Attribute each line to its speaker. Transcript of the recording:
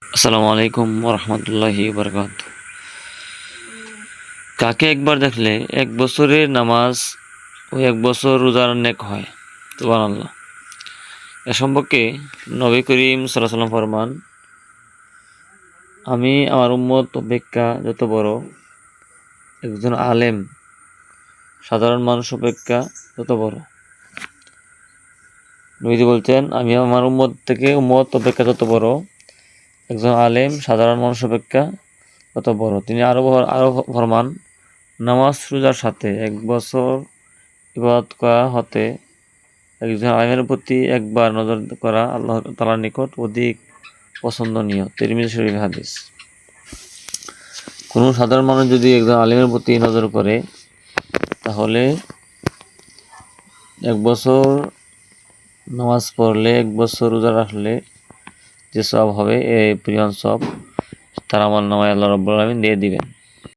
Speaker 1: আসসালামু আলাইকুম ওরহমতুল্লাহি বারাকাত। কাকে একবার দেখলে 1 বছরের নামাজ ও 1 বছর রোজার নেক হয়। সুবহানাল্লাহ। এ সম্পর্কে নবী করিম সাল্লাল্লাহু আলাইহি ওয়াসাল্লাম ফরমান, আমি আমার উম্মত অপেক্ষা যত বড়, একজন আলেম সাধারণ মানুষ অপেক্ষা তত বড়। নবীজি বলছেন, আমি আমার উম্মত অপেক্ষা যত বড়, একজন আলেম সাধারণ মানুষ অপেক্ষা তত বড়। তিনি আরো ফরমান, নামাজ রোজার সাথে 1 বছর ইবাদত করা হতে একজন আলেমের প্রতি একবার নজর করা আল্লাহ তাআলার নিকট অধিক পছন্দনীয়। তিরমিজি শরীফ হাদিস। কোনো সাধারণ মানুষ যদি একজন আলেমের প্রতি নজর করে, তাহলে 1 বছর নামাজ পড়লে, 1 বছর রোজা রাখলে যে সওয়াব হবে, এই পরিমাণ সওয়াব তার আমলনামায় আল্লাহ রাব্বুল আলামিন দিয়ে দিবেন।